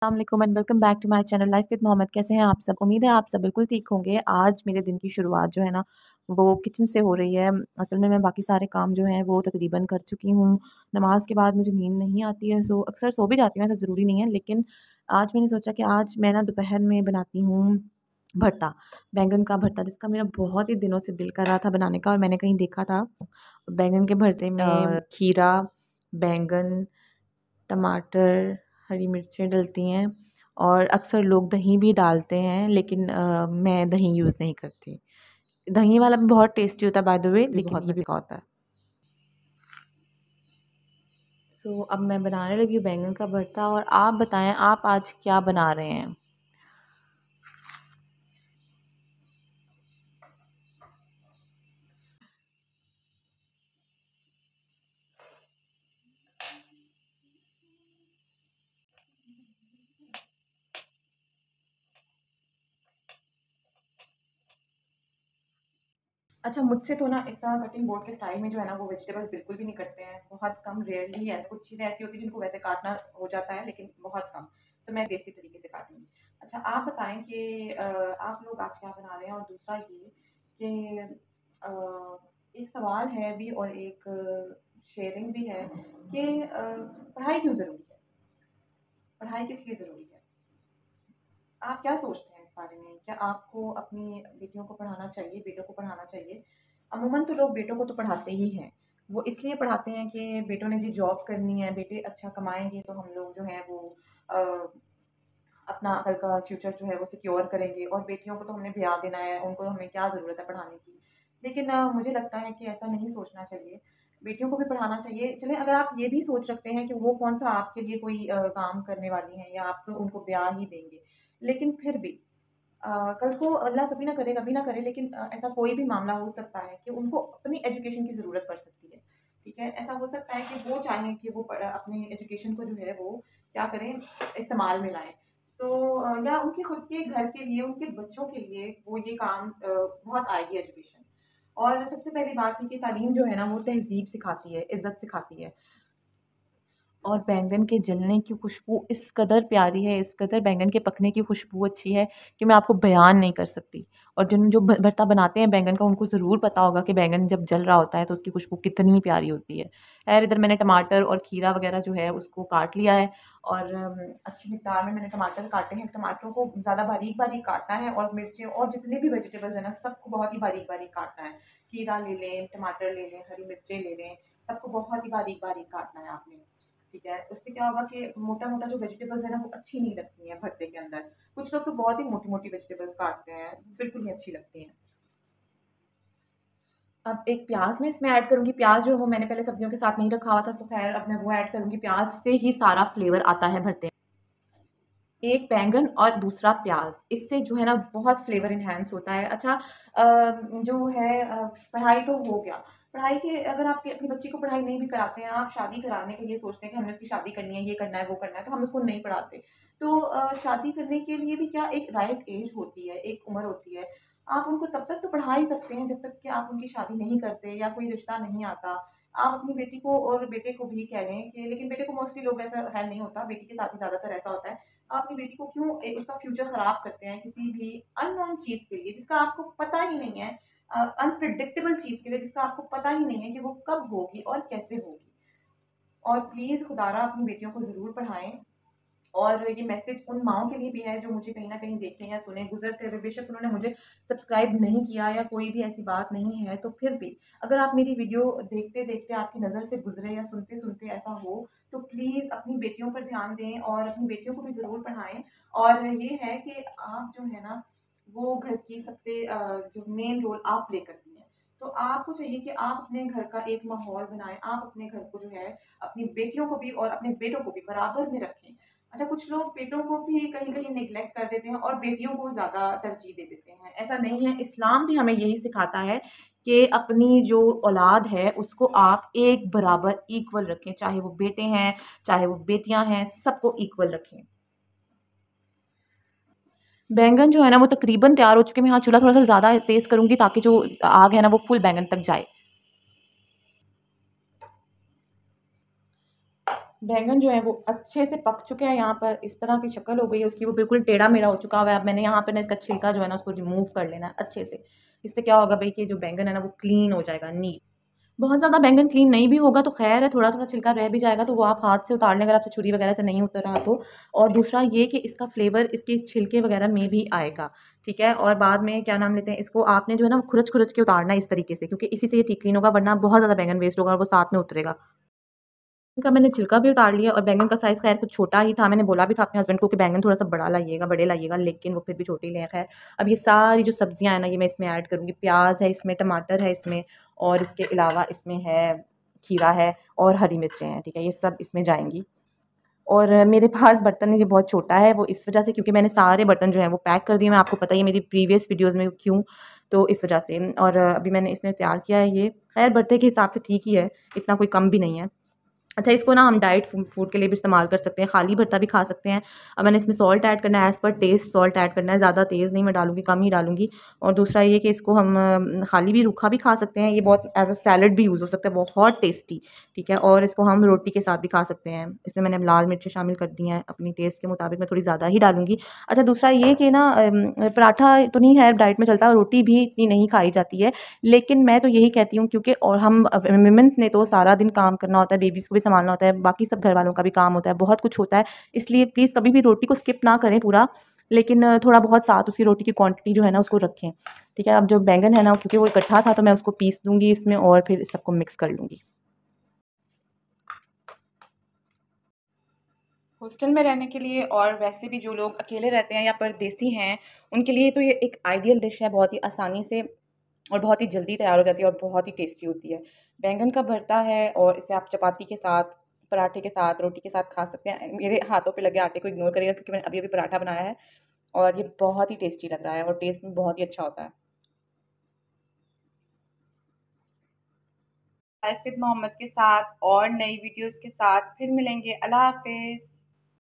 अस्सलाम and welcome back to my channel life with Mohammad. कैसे हैं आप सब? उम्मीद है आप सब बिल्कुल ठीक होंगे। आज मेरे दिन की शुरुआत जो है ना वो किचन से हो रही है। असल में मैं बाकी सारे काम जो हैं वो तकरीबन कर चुकी हूँ। नमाज के बाद मुझे नींद नहीं आती है, सो अक्सर सो भी जाती हूँ, ऐसा ज़रूरी नहीं है। लेकिन आज मैंने सोचा कि आज मैं ना दोपहर में बनाती हूँ भरता, बैंगन का भरता, जिसका मेरा बहुत ही दिनों से दिल कर रहा था बनाने का। और मैंने कहीं देखा था बैंगन के भरते में खीरा, बैंगन, टमाटर, हरी मिर्चें डलती हैं और अक्सर लोग दही भी डालते हैं, लेकिन मैं दही यूज़ नहीं करती। दही वाला भी बहुत टेस्टी होता है बाय द वे, लेकिन बहुत मज़े का होता है। सो अब मैं बनाने लगी हूँ बैंगन का भरता। और आप बताएं, आप आज क्या बना रहे हैं? अच्छा, मुझसे तो ना इस तरह कटिंग बोर्ड के स्टाइल में जो है ना वो वेजिटेबल्स बिल्कुल भी नहीं करते हैं। बहुत कम, रेयरली ऐसे कुछ चीज़ें ऐसी होती हैं जिनको वैसे काटना हो जाता है, लेकिन बहुत कम। तो मैं देसी तरीके से काटूँगी। अच्छा, आप बताएं कि आप लोग आज क्या बना रहे हैं? और दूसरा ये कि एक सवाल है भी और एक शेयरिंग भी है कि पढ़ाई क्यों ज़रूरी है? पढ़ाई किस लिए ज़रूरी है? आप क्या सोचते हैं इस बारे में? क्या आपको अपनी बेटियों को पढ़ाना चाहिए, बेटों को पढ़ाना चाहिए? अमूमन तो लोग बेटों को तो पढ़ाते ही हैं। वो इसलिए पढ़ाते हैं कि बेटों ने जी जॉब करनी है, बेटे अच्छा कमाएँगे तो हम लोग जो हैं वो अ, अपना कल का फ्यूचर जो है वो सिक्योर करेंगे, और बेटियों को तो हमने ब्याह देना है, उनको हमें क्या ज़रूरत है पढ़ाने की। लेकिन मुझे लगता है कि ऐसा नहीं सोचना चाहिए। बेटियों को भी पढ़ाना चाहिए। चलें, अगर आप ये भी सोच रखते हैं कि वो कौन-सा आपके लिए कोई काम करने वाली हैं या आप तो उनको ब्याह ही देंगे। लेकिन फिर भी कल को अल्लाह कभी ना करे, लेकिन ऐसा कोई भी मामला हो सकता है कि उनको अपनी एजुकेशन की ज़रूरत पड़ सकती है। ठीक है? ऐसा हो सकता है कि वो चाहें कि वो अपनी एजुकेशन को जो है वो क्या करें, इस्तेमाल में लाएँ। सो या उनके खुद के घर के लिए, उनके बच्चों के लिए वो ये काम बहुत आएगी एजुकेशन। और सबसे पहली बात है कि तालीम जो है ना वो तहज़ीब सिखाती है, इज़्ज़त सिखाती है। और बैंगन के जलने की खुशबू इस कदर प्यारी है, इस कदर बैंगन के पकने की खुशबू अच्छी है कि मैं आपको बयान नहीं कर सकती। और जिन जो भरता बनाते हैं बैंगन का, उनको ज़रूर पता होगा कि बैंगन जब जल रहा होता है तो उसकी खुशबू कितनी प्यारी होती है। खैर, इधर मैंने टमाटर और खीरा वगैरह जो है उसको काट लिया है। और अच्छी मिकदार में मैंने टमाटर काटे हैं। टमाटरों को ज़्यादा बारीक-बारीक काटना है, और मिर्चें और जितने भी वेजिटेबल्स हैं ना सबको बहुत ही बारीक-बारीक काटना है। खीरा ले लें, टमाटर ले लें, हरी मिर्चें ले लें, सबको बहुत ही बारीक-बारीक काटना है आपने। ठीक है? उससे क्या होगा कि मोटा-मोटा जो वेजिटेबल्स है ना वो अच्छी नहीं लगती हैं भरते के अंदर। कुछ लोग तो बहुत ही मोटी-मोटी वेजिटेबल्स काटते हैं, बिल्कुल नहीं अच्छी लगती हैं। अब एक प्याज़ मैं इसमें ऐड करूँगी। प्याज़ जो है वो मैंने पहले सब्जियों के साथ नहीं रखा हुआ था, तो ख़ैर अब मैं वो ऐड करूँगी। प्याज़ से ही सारा फ्लेवर आता है भरते में। एक बैंगन और दूसरा प्याज़, इससे जो है ना बहुत फ्लेवर एनहांस होता है। अच्छा, जो है पढ़ाई तो हो गया। पढ़ाई के अगर आप अपनी बच्ची को पढ़ाई नहीं भी कराते हैं, आप शादी कराने के लिए सोचते हैं कि हमने उसकी शादी करनी है, ये करना है, वो करना है, तो हम उसको नहीं पढ़ाते। तो शादी करने के लिए भी क्या एक राइट एज होती है, एक उम्र होती है। आप उनको तब तक तो पढ़ा ही सकते हैं जब तक कि आप उनकी शादी नहीं करते या कोई रिश्ता नहीं आता। आप अपनी बेटी को और बेटे को भी कह लें कि, लेकिन बेटे को मोस्टली लोग ऐसा ख़ैर नहीं होता, बेटी के साथ ही ज़्यादातर ऐसा होता है। आप अपनी बेटी को क्यों उसका फ्यूचर ख़राब करते हैं किसी भी अननोन चीज़ के लिए, जिसका आपको पता ही नहीं है, अनप्रेडिक्टेबल चीज़ के लिए जिसका आपको पता ही नहीं है कि वो कब होगी और कैसे होगी। और प्लीज़ खुदारा अपनी बेटियों को ज़रूर पढ़ाएँ। और ये मैसेज उन माँओं के लिए भी है जो मुझे कहीं न कहीं देखें या सुने गुज़रते हुए, बेशक उन्होंने मुझे सब्सक्राइब नहीं किया या कोई भी ऐसी बात नहीं है, तो फिर भी अगर आप मेरी वीडियो देखते-देखते आपकी नज़र से गुज़रे या सुनते-सुनते ऐसा हो, तो प्लीज़ अपनी बेटियों पर ध्यान दें और अपनी बेटियों को भी ज़रूर पढ़ाएँ। और ये है कि आप जो है ना, वो घर की सबसे जो मेन रोल आप प्ले करती हैं। तो आपको चाहिए कि आप अपने घर का एक माहौल बनाएँ, आप अपने घर को जो है, अपनी बेटियों को भी और अपने बेटों को भी बराबर में रखें। अच्छा, कुछ लोग बेटों को भी कहीं-कहीं नेग्लेक्ट कर देते हैं और बेटियों को ज़्यादा तरजीह दे देते हैं। ऐसा नहीं है, इस्लाम भी हमें यही सिखाता है कि अपनी जो औलाद है उसको आप एक बराबर इक्वल रखें, चाहे वो बेटे हैं, चाहे वो बेटियाँ हैं, सबको इक्वल रखें। बैंगन जो है ना वो तकरीबन तैयार हो चुके हैं। मैं यहाँ चूल्हा थोड़ा-सा ज़्यादा तेज़ करूँगी ताकि जो आग है ना वो फुल बैंगन तक जाए। बैंगन जो है वो अच्छे से पक चुके हैं, यहाँ पर इस तरह की शक्ल हो गई है उसकी, वो बिल्कुल टेढ़ा मेढ़ा हो चुका हुआ है। अब मैंने यहाँ पर ना इसका छिलका जो है ना उसको रिमूव कर लेना है अच्छे से। इससे क्या होगा भाई कि जो बैंगन है ना वो क्लीन हो जाएगा, नीट। बहुत ज़्यादा बैंगन क्लीन नहीं भी होगा तो खैर है, थोड़ा थोड़ा छिलका रह भी जाएगा तो वो आप हाथ से उतार लें अगर आपसे छुरी वगैरह से नहीं उतर रहा तो। और दूसरा ये कि इसका फ्लेवर इसके इस छिलके वगैरह में भी आएगा, ठीक है। और बाद में क्या नाम लेते हैं, इसको आपने जो है ना वो खुरच खुरच के उतारना है इस तरीके से, क्योंकि इसी से ये ठीक क्लीन होगा, वरना बहुत ज़्यादा बैंगन वेस्ट होगा और वो साथ में उतरेगा। का मैंने छिलका भी उतार लिया और बैंगन का साइज़ खैर कुछ छोटा ही था। मैंने बोला भी था अपने हस्बैंड को कि बैंगन थोड़ा सा बड़ा लाइएगा, बड़े लाइएगा, लेकिन वो फिर भी छोटे ही लिए खैर। अब ये सारी जो सब्जियां हैं ना ये मैं इसमें ऐड करूँगी। प्याज है इसमें, टमाटर है इसमें, और इसके अलावा इसमें है खीरा है और हरी मिर्चें हैं, ठीक है। ये सब इसमें जाएंगी। और मेरे पास बर्तन ये बहुत छोटा है, वो इस वजह से क्योंकि मैंने सारे बर्तन जो हैं वो पैक कर दिए। मैं आपको पता ही है मेरी प्रीवियस वीडियोज़ में क्यों, तो इस वजह से। और अभी मैंने इसमें तैयार किया है ये, खैर बर्तन के हिसाब से ठीक ही है, इतना कोई कम भी नहीं है। अच्छा, इसको ना हम डाइट फूड के लिए भी इस्तेमाल कर सकते हैं, खाली भरता भी खा सकते हैं। अब मैंने इसमें सॉल्ट ऐड करना है, as per test salt add करना है, ज़्यादा तेज़ नहीं मैं डालूँगी, कम ही डालूँगी। और दूसरा ये कि इसको हम खाली भी रूखा भी खा सकते हैं, ये बहुत एज़ अ सैलड भी यूज़ हो सकता है, बहुत टेस्टी, ठीक है। और इसको हम रोटी के साथ भी खा सकते हैं। इसमें मैंने लाल मिर्चें शामिल कर दी हैं, अपनी टेस्ट के मुताबिक मैं थोड़ी ज़्यादा ही डालूँगी। अच्छा, दूसरा ये कि ना पराठा तो नहीं है डाइट में चलता, रोटी भी इतनी नहीं खाई जाती है, लेकिन मैं तो यही कहती हूँ क्योंकि और हम वुमेन्स ने तो सारा दिन काम करना होता है, बेबीज़ को भी संभालना होता है, बाकी सब घर वालों का भी काम होता है, बहुत कुछ होता है। इसलिए प्लीज़ कभी भी रोटी को स्किप ना करें पूरा, लेकिन थोड़ा बहुत साथ उसकी रोटी की क्वांटिटी जो है ना उसको रखें, ठीक है। अब जो बैंगन है ना क्योंकि वो इकट्ठा था तो मैं उसको पीस दूँगी इसमें और फिर इस सबको मिक्स कर लूँगी। हॉस्टल में रहने के लिए और वैसे भी जो लोग अकेले रहते हैं या परदेसी हैं, उनके लिए तो ये एक आइडियल डिश है, बहुत ही आसानी से और बहुत ही जल्दी तैयार हो जाती है और बहुत ही टेस्टी होती है। बैंगन का भरता है और इसे आप चपाती के साथ, पराठे के साथ, रोटी के साथ खा सकते हैं। मेरे हाथों पे लगे आटे को इग्नोर करिएगा क्योंकि मैंने अभी-अभी पराठा बनाया है और ये बहुत ही टेस्टी लग रहा है और टेस्ट में बहुत ही अच्छा होता है। आसिफ मोहम्मद के साथ और नई वीडियोज़ के साथ फिर मिलेंगे। अल्लाह हाफ़िज़।